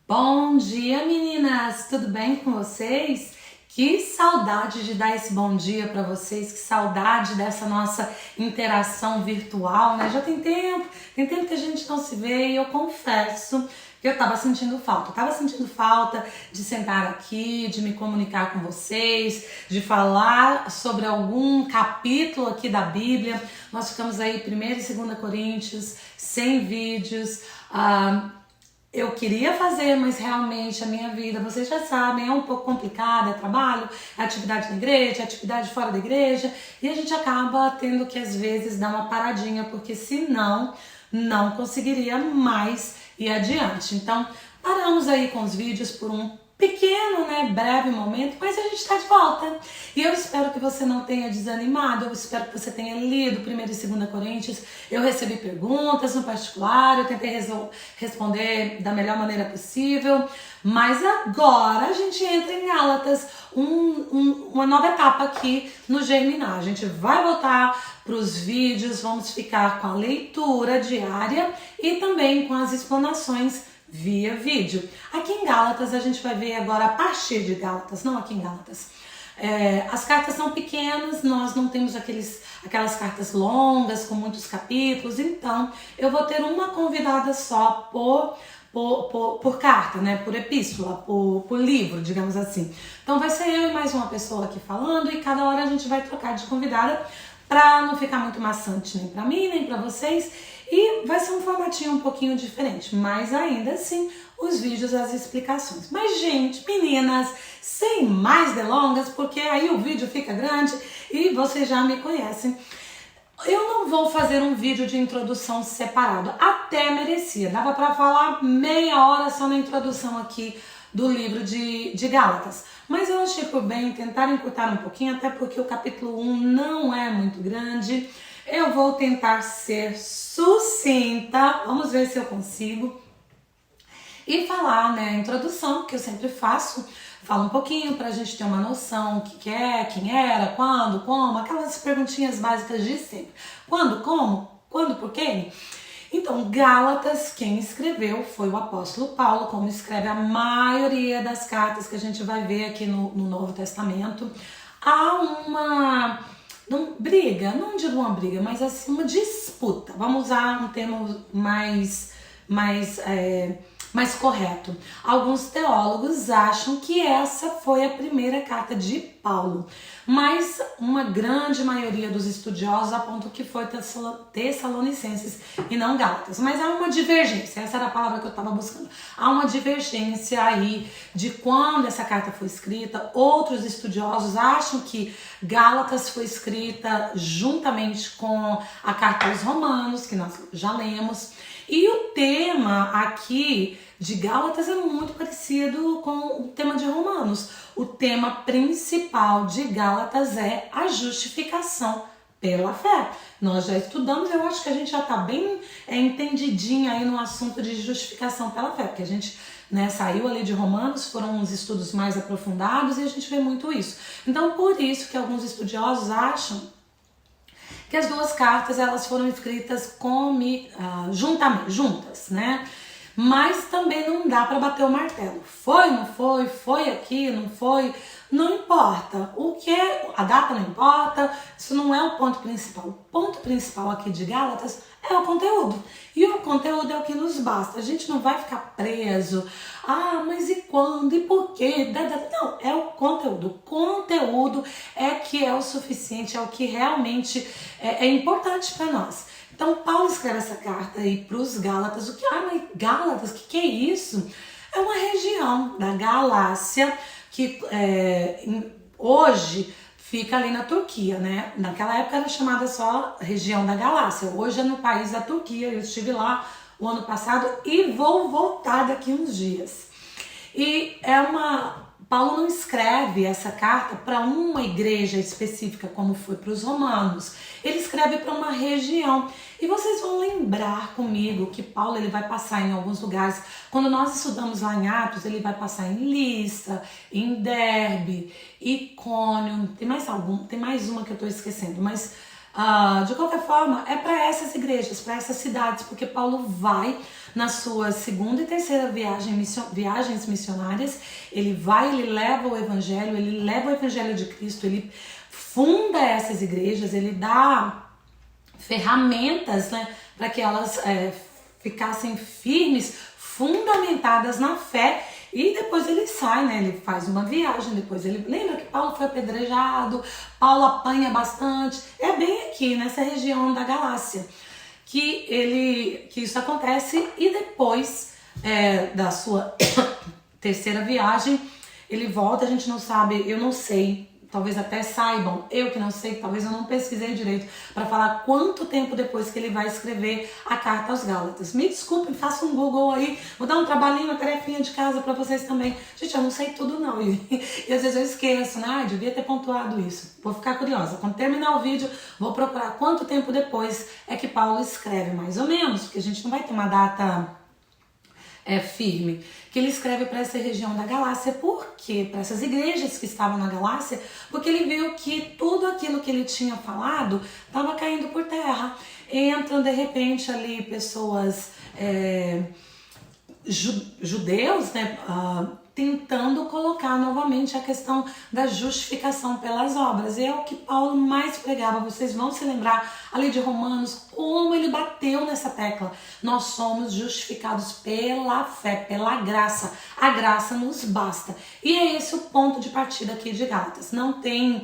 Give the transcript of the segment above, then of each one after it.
Bom dia, meninas! Tudo bem com vocês? Que saudade de dar esse bom dia para vocês, que saudade dessa nossa interação virtual, né? Já tem tempo que a gente não se vê e eu confesso que eu tava sentindo falta. Eu tava sentindo falta de sentar aqui, de me comunicar com vocês, de falar sobre algum capítulo aqui da Bíblia. Nós ficamos aí 1ª e 2ª Coríntios, sem vídeos. Eu queria fazer, mas realmente a minha vida, vocês já sabem, é um pouco complicada, é trabalho, é atividade na igreja, é atividade fora da igreja, e a gente acaba tendo que às vezes dar uma paradinha, porque senão não conseguiria mais ir adiante. Então, paramos aí com os vídeos por um pequeno, breve momento, mas a gente está de volta. E eu espero que você não tenha desanimado, eu espero que você tenha lido 1ª e 2ª Coríntios. Eu recebi perguntas no particular, eu tentei responder da melhor maneira possível, mas agora a gente entra em Gálatas, uma nova etapa aqui no Germinar. A gente vai voltar para os vídeos, vamos ficar com a leitura diária e também com as explanações via vídeo. Aqui em Gálatas a gente vai ver agora a partir de Gálatas, não aqui em Gálatas. As cartas são pequenas, nós não temos aquelas cartas longas com muitos capítulos, então eu vou ter uma convidada só por carta, por epístola, por livro, digamos assim. Então vai ser eu e mais uma pessoa aqui falando e cada hora a gente vai trocar de convidada para não ficar muito maçante nem para mim, nem para vocês. E vai ser um formatinho um pouquinho diferente, mas ainda assim os vídeos, as explicações. Mas gente, meninas, sem mais delongas, porque aí o vídeo fica grande e vocês já me conhecem. Eu não vou fazer um vídeo de introdução separado, até merecia. Dava para falar meia hora só na introdução aqui do livro de Gálatas. Mas eu achei por bem tentar encurtar um pouquinho, até porque o capítulo 1 não é muito grande. Eu vou tentar ser sucinta, vamos ver se eu consigo. E falar, a introdução, que eu sempre faço. Falo um pouquinho pra gente ter uma noção, o que é, quem era, quando, como, aquelas perguntinhas básicas de sempre. Quando, como, quando, por quê? Então, Gálatas, quem escreveu foi o apóstolo Paulo, como escreve a maioria das cartas que a gente vai ver aqui no Novo Testamento. Há uma briga, não digo uma briga, mas assim, uma disputa. Vamos usar um termo mais correto. Alguns teólogos acham que essa foi a primeira carta de Paulo, mas uma grande maioria dos estudiosos apontam que foi Tessalonicenses e não Gálatas. Mas há uma divergência, essa era a palavra que eu estava buscando. Há uma divergência aí de quando essa carta foi escrita. Outros estudiosos acham que Gálatas foi escrita juntamente com a carta aos Romanos, que nós já lemos. E o tema aqui de Gálatas é muito parecido com o tema de Romanos. O tema principal de Gálatas é a justificação pela fé. Nós já estudamos, eu acho que a gente já está bem entendidinha aí no assunto de justificação pela fé, porque a gente saiu ali de Romanos, foram uns estudos mais aprofundados e a gente vê muito isso. Então, por isso que alguns estudiosos acham que as duas cartas elas foram escritas juntas, Mas também não dá para bater o martelo. Foi, não foi, foi aqui, não foi, não importa. A data não importa, isso não é o ponto principal. O ponto principal aqui de Gálatas é o conteúdo. E o conteúdo é o que nos basta. A gente não vai ficar preso. Mas e quando? E por quê? Não, é o conteúdo. O conteúdo é que é o suficiente, é o que realmente é importante para nós. Então, Paulo escreve essa carta aí para os Gálatas. Mas Gálatas, o que é isso? É uma região da Galácia que hoje fica ali na Turquia, Naquela época era chamada só região da Galácia. Hoje é no país da Turquia. Eu estive lá o ano passado e vou voltar daqui uns dias. E Paulo não escreve essa carta para uma igreja específica, como foi para os romanos. Ele escreve para uma região. E vocês vão lembrar comigo que Paulo ele vai passar em alguns lugares. Quando nós estudamos lá em Atos, ele vai passar em Listra, em Derbe, Icônio. Tem mais uma que eu estou esquecendo, mas De qualquer forma, é para essas igrejas, para essas cidades, porque Paulo vai na sua segunda e terceira viagens missionárias, ele leva o evangelho de Cristo, ele funda essas igrejas, ele dá ferramentas, né, para que elas ficassem firmes, fundamentadas na fé. E depois ele sai, né? Ele faz uma viagem, depois ele... Lembra que Paulo foi apedrejado, Paulo apanha bastante. É bem aqui, nessa região da Galácia, que isso acontece. E depois da sua terceira viagem, ele volta, a gente não sabe, eu não sei... Talvez até saibam, eu que não sei, talvez eu não pesquisei direito para falar quanto tempo depois que ele vai escrever a carta aos Gálatas. Me desculpem, faça um Google aí, vou dar um trabalhinho, uma tarefinha de casa para vocês também. Gente, eu não sei tudo não, e às vezes eu esqueço, né? Devia ter pontuado isso. Vou ficar curiosa, quando terminar o vídeo, vou procurar quanto tempo depois é que Paulo escreve, mais ou menos, porque a gente não vai ter uma data... firme, que ele escreve para essa região da Galácia. Por quê? Para essas igrejas que estavam na Galácia, porque ele viu que tudo aquilo que ele tinha falado estava caindo por terra. Entram de repente ali pessoas judeus, né, tentando colocar novamente a questão da justificação pelas obras. E é o que Paulo mais pregava. Vocês vão se lembrar ali de Romanos, como ele bateu nessa tecla. Nós somos justificados pela fé, pela graça. A graça nos basta. E é esse o ponto de partida aqui de Gálatas. Não tem...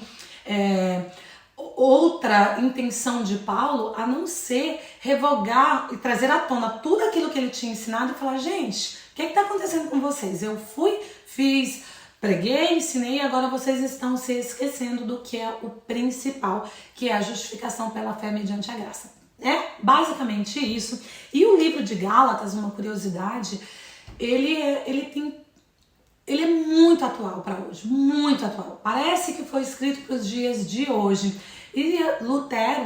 outra intenção de Paulo a não ser revogar e trazer à tona tudo aquilo que ele tinha ensinado e falar, gente, o que está acontecendo com vocês? Eu fiz, preguei, ensinei e agora vocês estão se esquecendo do que é o principal, que é a justificação pela fé mediante a graça. É basicamente isso. E o livro de Gálatas, uma curiosidade, ele é muito atual para hoje, muito atual. Parece que foi escrito para os dias de hoje. E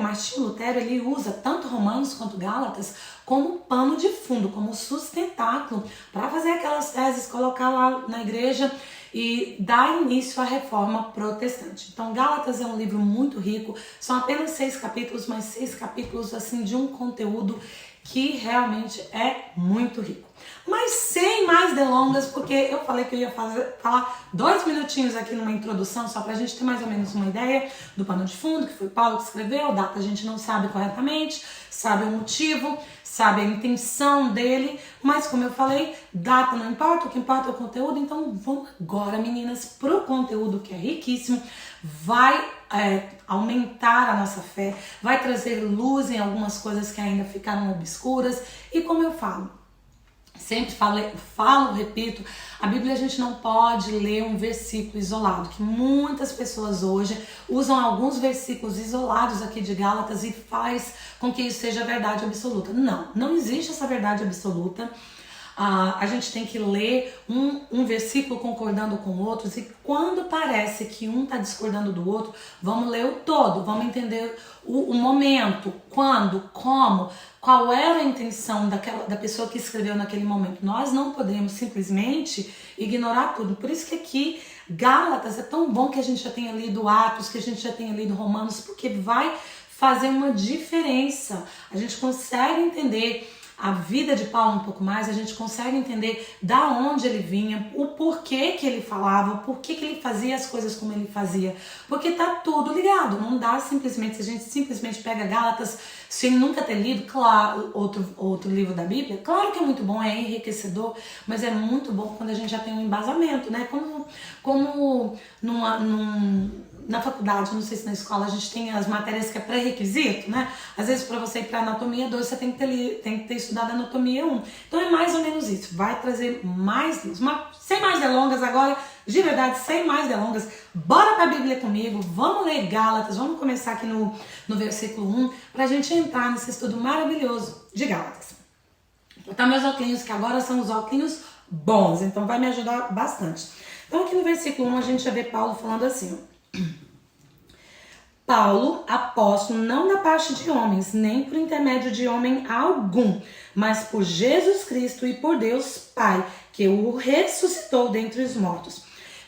Martinho Lutero, ele usa tanto Romanos quanto Gálatas como pano de fundo, como sustentáculo, para fazer aquelas teses, colocar lá na igreja e dar início à reforma protestante. Então, Gálatas é um livro muito rico, são apenas 6 capítulos, mas 6 capítulos assim de um conteúdo que realmente é muito rico. Mas sem mais delongas, porque eu falei que eu ia falar 2 minutinhos aqui numa introdução, só pra gente ter mais ou menos uma ideia do pano de fundo, que foi Paulo que escreveu, data a gente não sabe corretamente, sabe o motivo, sabe a intenção dele, mas como eu falei, data não importa, o que importa é o conteúdo. Então vamos agora, meninas, pro conteúdo que é riquíssimo, vai aumentar a nossa fé, vai trazer luz em algumas coisas que ainda ficaram obscuras. E como eu sempre repito, a Bíblia a gente não pode ler um versículo isolado, que muitas pessoas hoje usam alguns versículos isolados aqui de Gálatas e faz com que isso seja verdade absoluta. Não existe essa verdade absoluta. A gente tem que ler um versículo concordando com outros, e quando parece que um está discordando do outro, vamos ler o todo, vamos entender o momento, quando, como, qual era a intenção da pessoa que escreveu naquele momento. Nós não podemos simplesmente ignorar tudo. Por isso que aqui Gálatas é tão bom que a gente já tenha lido Atos, que a gente já tenha lido Romanos, porque vai fazer uma diferença. A gente consegue entender a vida de Paulo um pouco mais, a gente consegue entender da onde ele vinha, o porquê que ele falava, o porquê que ele fazia as coisas como ele fazia, porque tá tudo ligado. Não dá simplesmente, se a gente simplesmente pega Gálatas sem nunca ter lido, claro, outro livro da Bíblia, claro que é muito bom, é enriquecedor, mas é muito bom quando a gente já tem um embasamento, né? Como na faculdade, não sei se na escola, a gente tem as matérias que é pré-requisito, né? Às vezes para você ir para anatomia 2, você tem que ter estudado anatomia 1. Então é mais ou menos isso, vai trazer mais luz. Mas sem mais delongas agora, de verdade, sem mais delongas, bora pra Bíblia comigo, vamos ler Gálatas, vamos começar aqui no versículo 1, pra gente entrar nesse estudo maravilhoso de Gálatas. Vou botar meus óculos, que agora são os óculos bons, então vai me ajudar bastante. Então aqui no versículo 1 a gente já vê Paulo falando assim, ó. Paulo, apóstolo, não da parte de homens, nem por intermédio de homem algum, mas por Jesus Cristo e por Deus Pai, que o ressuscitou dentre os mortos.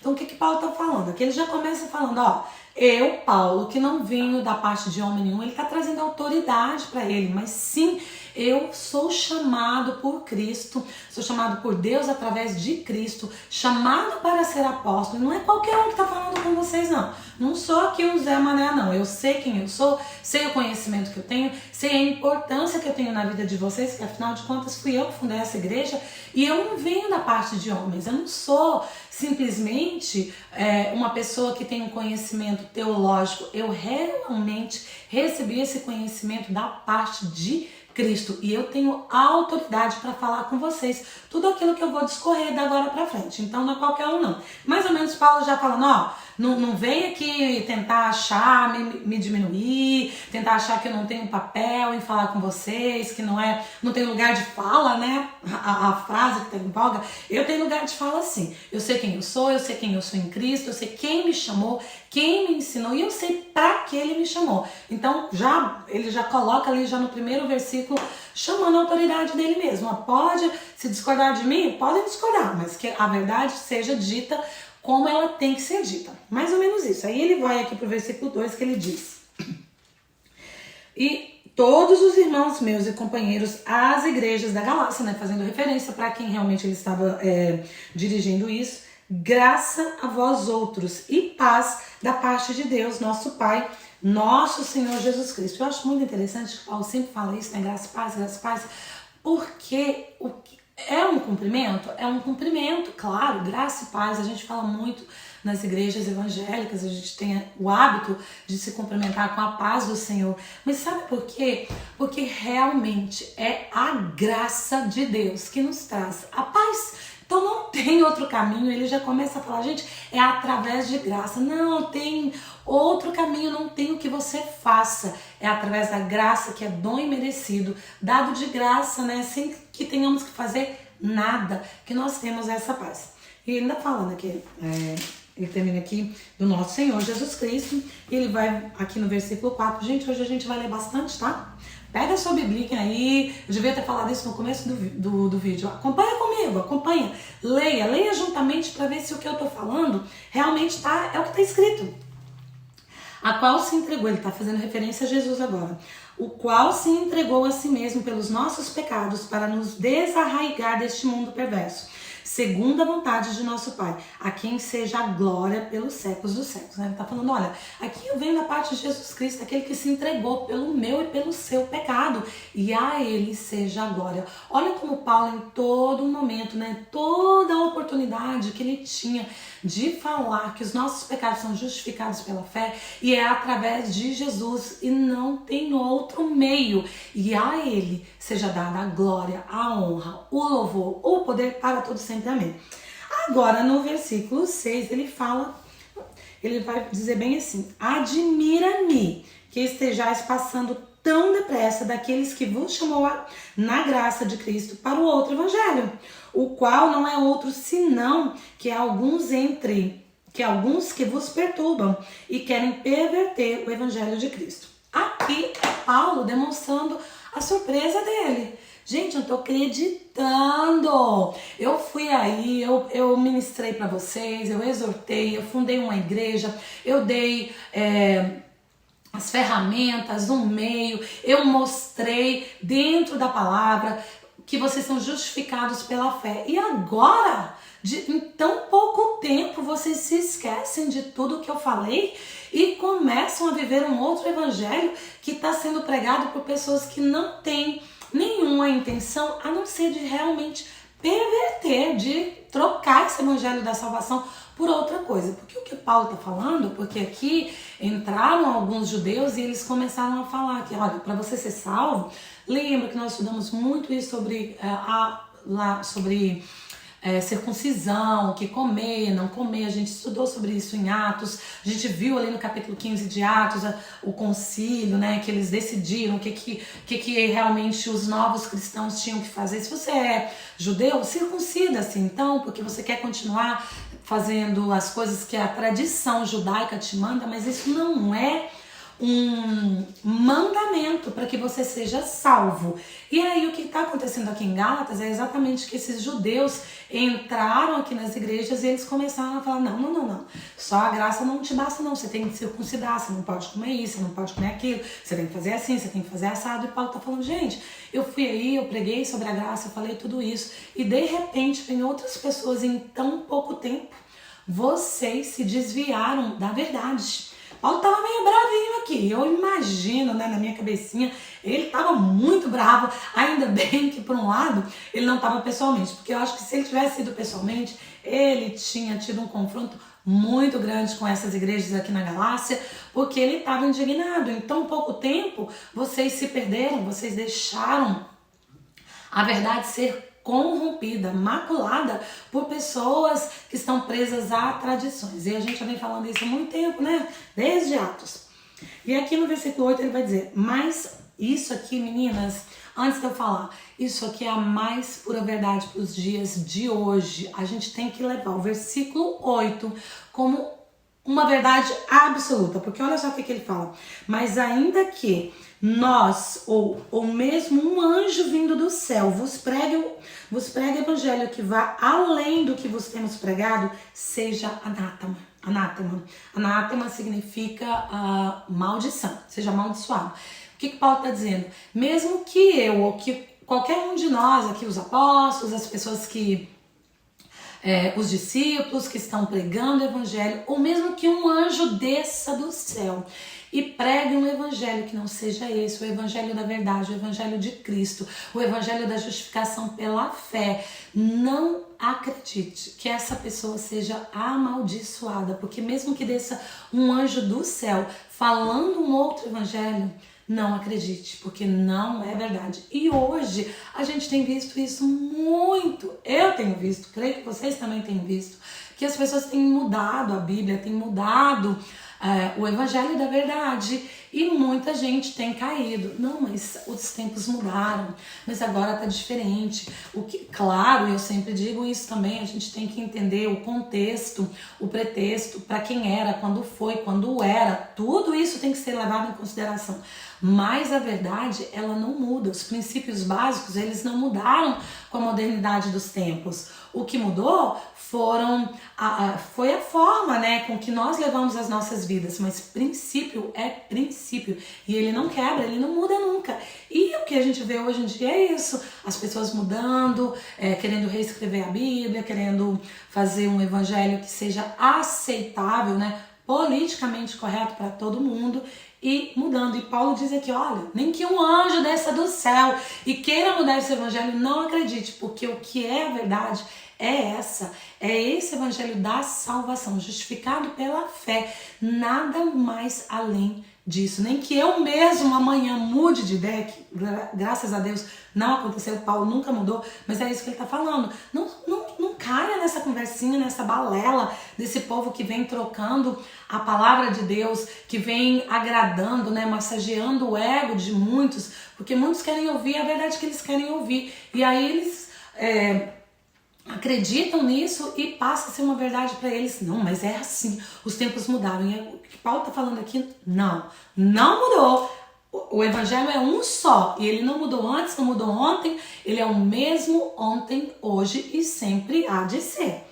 Então o que Paulo está falando? Aqui ele já começa falando, ó, eu, Paulo, que não venho da parte de homem nenhum, ele está trazendo autoridade para ele, mas sim, eu sou chamado por Cristo, sou chamado por Deus através de Cristo, chamado para ser apóstolo. Não é qualquer um que está falando com vocês, não. Não sou aqui um Zé Mané, não. Eu sei quem eu sou, sei o conhecimento que eu tenho, sei a importância que eu tenho na vida de vocês, que afinal de contas fui eu que fundei essa igreja, e eu não venho da parte de homens, eu não sou simplesmente uma pessoa que tem um conhecimento teológico. Eu realmente recebi esse conhecimento da parte de Cristo e eu tenho autoridade para falar com vocês tudo aquilo que eu vou discorrer da agora para frente. Então não é qualquer um, não. Mais ou menos Paulo já falando, ó, não vem aqui tentar achar, me diminuir, tentar achar que eu não tenho papel em falar com vocês, que não tem lugar de fala, né? A frase que tem em voga, eu tenho lugar de fala sim. Eu sei quem eu sou em Cristo, eu sei quem me chamou, quem me ensinou e eu sei para que ele me chamou. Então ele já coloca ali já no primeiro versículo, chamando a autoridade dele mesmo. Pode se discordar de mim? Podem discordar, mas que a verdade seja dita como ela tem que ser dita. Mais ou menos isso. Aí ele vai aqui pro versículo 2 que ele diz: e todos os irmãos meus e companheiros às igrejas da Galácia, né, fazendo referência para quem realmente ele estava dirigindo isso, graça a vós outros e paz da parte de Deus, nosso Pai, nosso Senhor Jesus Cristo. Eu acho muito interessante que Paulo sempre fala isso, né, graça e paz, porque é um cumprimento? É um cumprimento, claro, graça e paz. A gente fala muito nas igrejas evangélicas, a gente tem o hábito de se cumprimentar com a paz do Senhor. Mas sabe por quê? Porque realmente é a graça de Deus que nos traz a paz. Então não tem outro caminho. Ele já começa a falar, gente, é através de graça. Não tem outro caminho, não tem o que você faça. É através da graça, que é dom imerecido, dado de graça, né? Sem que tenhamos que fazer nada, que nós temos essa paz. E ele ainda falando aqui, ele termina aqui do nosso Senhor Jesus Cristo, e ele vai aqui no versículo 4. Gente, hoje a gente vai ler bastante, tá? Pega a sua Bíblia aí, eu devia ter falado isso no começo do vídeo. Acompanha comigo, acompanha, leia juntamente para ver se o que eu tô falando realmente é o que está escrito. A qual se entregou, ele está fazendo referência a Jesus agora, o qual se entregou a si mesmo pelos nossos pecados para nos desarraigar deste mundo perverso, segundo a vontade de nosso Pai, a quem seja a glória pelos séculos dos séculos. Ele está falando, olha, aqui eu venho da parte de Jesus Cristo, aquele que se entregou pelo meu e pelo seu pecado, e a ele seja a glória. Olha como Paulo, em todo momento, né, toda a oportunidade que ele tinha de falar que os nossos pecados são justificados pela fé, e é através de Jesus, e não tem outro meio, e a ele seja dada a glória, a honra, o louvor, o poder para todos sempre. Amém. Agora no versículo 6 ele vai dizer bem assim: admira-me que estejais passando tão depressa daqueles que vos chamou na graça de Cristo para o outro evangelho, o qual não é outro senão que alguns que vos perturbam e querem perverter o evangelho de Cristo. Aqui é Paulo demonstrando a surpresa dele. Gente, eu não tô acreditando. Eu fui aí, eu ministrei para vocês, eu exortei, eu fundei uma igreja, eu dei as ferramentas, um meio, eu mostrei dentro da palavra que vocês são justificados pela fé. E agora, em tão pouco tempo, vocês se esquecem de tudo que eu falei e começam a viver um outro evangelho que está sendo pregado por pessoas que não têm nenhuma intenção a não ser de realmente perverter, de trocar esse evangelho da salvação por outra coisa. Porque o que Paulo está falando, porque aqui entraram alguns judeus e eles começaram a falar que, olha, para você ser salvo, lembra que nós estudamos muito isso sobre circuncisão, que comer, não comer, a gente estudou sobre isso em Atos, a gente viu ali no capítulo 15 de Atos o concílio, né, que eles decidiram o que realmente os novos cristãos tinham que fazer. Se você é judeu, circuncida-se então, porque você quer continuar fazendo as coisas que a tradição judaica te manda, mas isso não é um mandamento para que você seja salvo. E aí o que está acontecendo aqui em Gálatas é exatamente que esses judeus entraram aqui nas igrejas e eles começaram a falar, não, só a graça não te basta não, você tem que circuncidar, você não pode comer isso, você não pode comer aquilo, você tem que fazer assim, você tem que fazer assado. E Paulo está falando, gente, eu fui aí, eu preguei sobre a graça, eu falei tudo isso, e de repente vem outras pessoas em tão pouco tempo, vocês se desviaram da verdade. Paulo estava meio bravinho aqui, eu imagino, né, na minha cabecinha, ele estava muito bravo, ainda bem que por um lado ele não estava pessoalmente, porque eu acho que se ele tivesse ido pessoalmente, ele tinha tido um confronto muito grande com essas igrejas aqui na Galácia, porque ele estava indignado. Em tão pouco tempo, vocês se perderam, vocês deixaram a verdade ser corrompida, maculada por pessoas que estão presas a tradições. E a gente já vem falando isso há muito tempo, né? Desde Atos. E aqui no versículo 8 ele vai dizer, mas isso aqui, meninas, antes de eu falar, isso aqui é a mais pura verdade para os dias de hoje. A gente tem que levar o versículo 8 como uma verdade absoluta, porque olha só o que ele fala. Mas ainda que nós, ou mesmo um anjo vindo do céu, vos pregue evangelho que vá além do que vos temos pregado, seja anátema. Anátema significa maldição, seja amaldiçoado. O que Paulo está dizendo? Mesmo que eu, ou que qualquer um de nós aqui, os apóstolos, as pessoas que os discípulos que estão pregando o evangelho, ou mesmo que um anjo desça do céu e pregue um evangelho que não seja esse, o evangelho da verdade, o evangelho de Cristo, o evangelho da justificação pela fé, não acredite que essa pessoa seja amaldiçoada, porque mesmo que desça um anjo do céu falando um outro evangelho, não acredite, porque não é verdade. E hoje a gente tem visto isso muito. Eu tenho visto, creio que vocês também têm visto, que as pessoas têm mudado a Bíblia, têm mudado o evangelho da verdade e muita gente tem caído. Não, mas os tempos mudaram, mas agora tá diferente. Claro, eu sempre digo isso também, a gente tem que entender o contexto, o pretexto, para quem era, quando foi, quando era, tudo isso tem que ser levado em consideração. Mas a verdade, ela não muda, os princípios básicos, eles não mudaram com a modernidade dos tempos. O que mudou foi a forma, né, com que nós levamos as nossas vidas, mas princípio é princípio e ele não quebra, ele não muda nunca. E o que a gente vê hoje em dia é isso, as pessoas mudando, querendo reescrever a Bíblia, querendo fazer um evangelho que seja aceitável, né, politicamente correto para todo mundo e mudando. E Paulo diz aqui, olha, nem que um anjo desça do céu e queira mudar esse evangelho, não acredite, porque o que é a verdade é esse evangelho da salvação, justificado pela fé, nada mais além disso. Nem que eu mesmo amanhã mude de ideia, que graças a Deus não aconteceu, Paulo nunca mudou, mas é isso que ele está falando. Não caia nessa conversinha, nessa balela desse povo que vem trocando a palavra de Deus, que vem agradando, né, massageando o ego de muitos, porque muitos querem ouvir a verdade que eles querem ouvir, e aí eles acreditam nisso e passa a ser uma verdade para eles. Não, mas é assim, os tempos mudaram. E o que Paulo está falando aqui, não mudou. O evangelho é um só, e ele não mudou antes, não mudou ontem, ele é o mesmo ontem, hoje e sempre há de ser.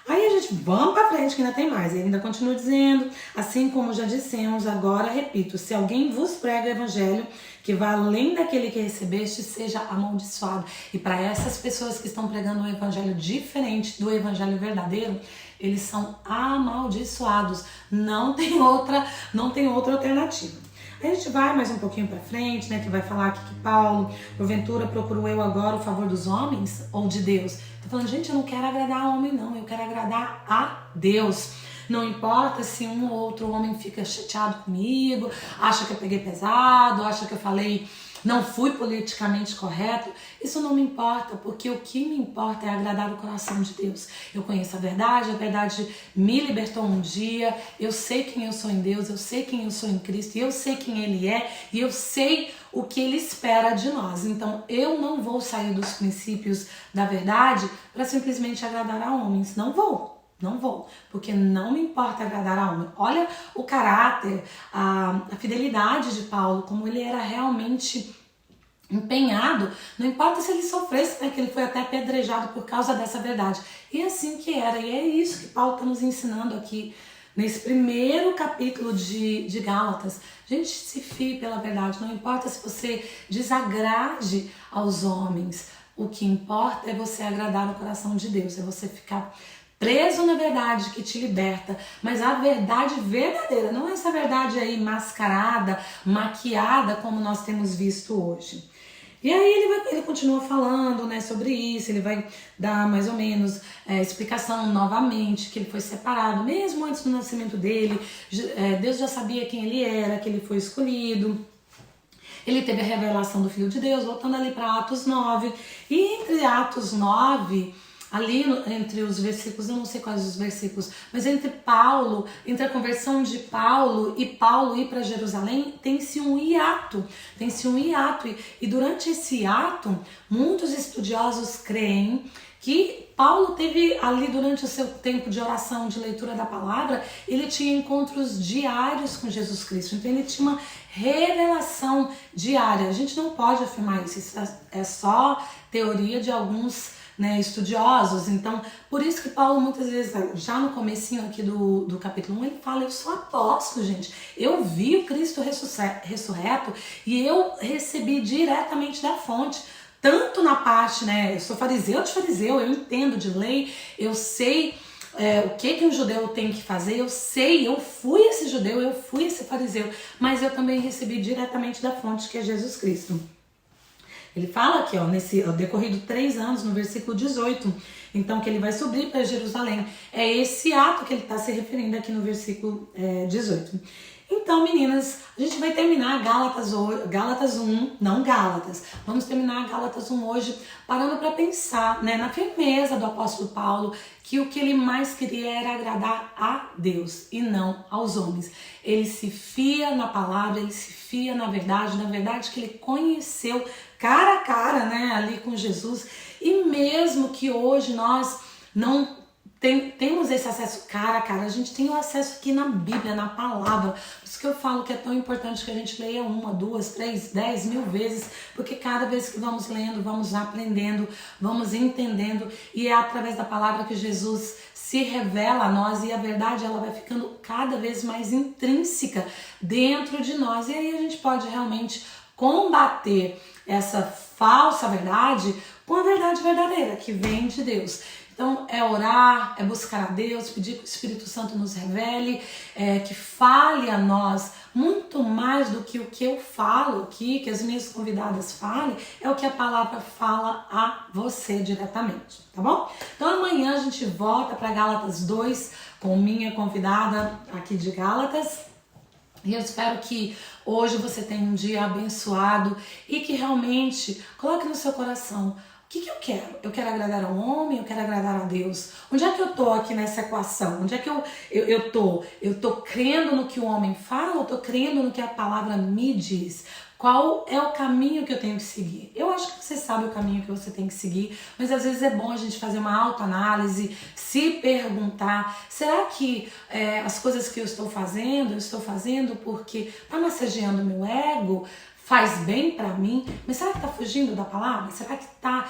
Aí a gente, vamos pra frente que ainda tem mais. Ele ainda continua dizendo, assim como já dissemos, agora repito, se alguém vos prega o evangelho que vá além daquele que recebeste, seja amaldiçoado. E para essas pessoas que estão pregando um evangelho diferente do evangelho verdadeiro, eles são amaldiçoados. Não tem outra alternativa. Aí a gente vai mais um pouquinho pra frente, né, que vai falar aqui que Paulo, porventura, procuro eu agora o favor dos homens ou de Deus? Tô falando, gente, eu não quero agradar a homem não, eu quero agradar a Deus. Não importa se um ou outro homem fica chateado comigo, acha que eu peguei pesado, acha que eu falei, não fui politicamente correto. Isso não me importa, porque o que me importa é agradar o coração de Deus. Eu conheço a verdade me libertou um dia, eu sei quem eu sou em Deus, eu sei quem eu sou em Cristo, e eu sei quem Ele é, e eu sei o que Ele espera de nós. Então eu não vou sair dos princípios da verdade para simplesmente agradar a homens, não vou. Não vou, porque não me importa agradar a homem. Olha o caráter, a fidelidade de Paulo, como ele era realmente empenhado, não importa se ele sofresse, né, que ele foi até apedrejado por causa dessa verdade. E assim que era, e é isso que Paulo está nos ensinando aqui, nesse primeiro capítulo de Gálatas. Gente, se fie pela verdade, não importa se você desagrade aos homens, o que importa é você agradar o coração de Deus, é você ficar preso na verdade que te liberta, mas a verdade verdadeira, não essa verdade aí mascarada, maquiada, como nós temos visto hoje. E aí ele continua falando, né, sobre isso, ele vai dar mais ou menos explicação novamente, que ele foi separado, mesmo antes do nascimento dele, Deus já sabia quem ele era, que ele foi escolhido. Ele teve a revelação do Filho de Deus, voltando ali para Atos 9, e entre Atos 9... ali entre os versículos, eu não sei quais os versículos, mas entre a conversão de Paulo e Paulo ir para Jerusalém, tem-se um hiato, e durante esse hiato, muitos estudiosos creem que Paulo teve ali durante o seu tempo de oração, de leitura da palavra, ele tinha encontros diários com Jesus Cristo, então ele tinha uma revelação diária. A gente não pode afirmar isso é só teoria de alguns estudiosos. Então, por isso que Paulo muitas vezes, já no comecinho aqui do capítulo 1, ele fala, eu sou apóstolo, gente, eu vi o Cristo ressurreto e eu recebi diretamente da fonte, tanto na parte, eu sou fariseu de fariseu, eu entendo de lei, eu sei o que um judeu tem que fazer, eu fui esse judeu, eu fui esse fariseu, mas eu também recebi diretamente da fonte, que é Jesus Cristo. Ele fala aqui, nesse decorrido 3 anos, no versículo 18, então que ele vai subir para Jerusalém. É esse ato que ele está se referindo aqui no versículo 18. Então, meninas, a gente vai terminar Gálatas 1, não Gálatas. Vamos terminar Gálatas 1 hoje, parando para pensar, na firmeza do apóstolo Paulo, que o que ele mais queria era agradar a Deus e não aos homens. Ele se fia na palavra, ele se fia na verdade que ele conheceu cara a cara, ali com Jesus. E mesmo que hoje nós não temos esse acesso cara a cara, a gente tem o acesso aqui na Bíblia, na palavra. Por isso que eu falo que é tão importante que a gente leia 1, 2, 3, 10 mil vezes, porque cada vez que vamos lendo, vamos aprendendo, vamos entendendo, e é através da palavra que Jesus se revela a nós, e a verdade ela vai ficando cada vez mais intrínseca dentro de nós, e aí a gente pode realmente combater essa falsa verdade com a verdade verdadeira, que vem de Deus. Então é orar, é buscar a Deus, pedir que o Espírito Santo nos revele, que fale a nós muito mais do que o que eu falo aqui, que as minhas convidadas falem, é o que a palavra fala a você diretamente, tá bom? Então amanhã a gente volta para Gálatas 2 com minha convidada aqui de Gálatas. E eu espero que hoje você tenha um dia abençoado e que realmente coloque no seu coração: o que eu quero? Eu quero agradar ao homem, eu quero agradar a Deus. Onde é que eu tô aqui nessa equação? Onde é que eu tô? Eu tô crendo no que o homem fala, eu tô crendo no que a palavra me diz? Qual é o caminho que eu tenho que seguir? Eu acho que você sabe o caminho que você tem que seguir, mas às vezes é bom a gente fazer uma autoanálise, se perguntar, será que as coisas que eu estou fazendo porque está massageando meu ego? Faz bem pra mim, mas será que tá fugindo da palavra? Será que tá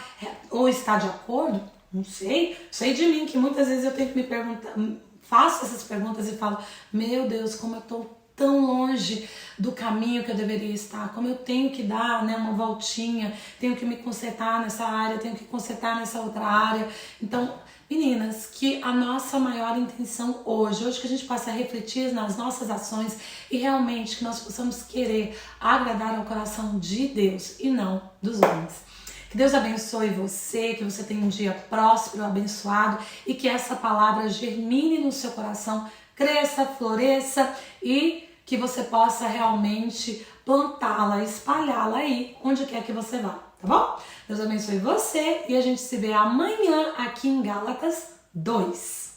ou está de acordo? Não sei. Sei de mim que muitas vezes eu tenho que me perguntar, faço essas perguntas e falo: meu Deus, como eu tô tão longe do caminho que eu deveria estar, como eu tenho que dar uma voltinha, tenho que me consertar nessa área, tenho que consertar nessa outra área. Então, meninas, que a nossa maior intenção hoje que a gente possa refletir nas nossas ações e realmente que nós possamos querer agradar ao coração de Deus e não dos homens. Que Deus abençoe você, que você tenha um dia próspero, abençoado e que essa palavra germine no seu coração, cresça, floresça e que você possa realmente plantá-la, espalhá-la aí, onde quer que você vá, tá bom? Deus abençoe você e a gente se vê amanhã aqui em Gálatas 2.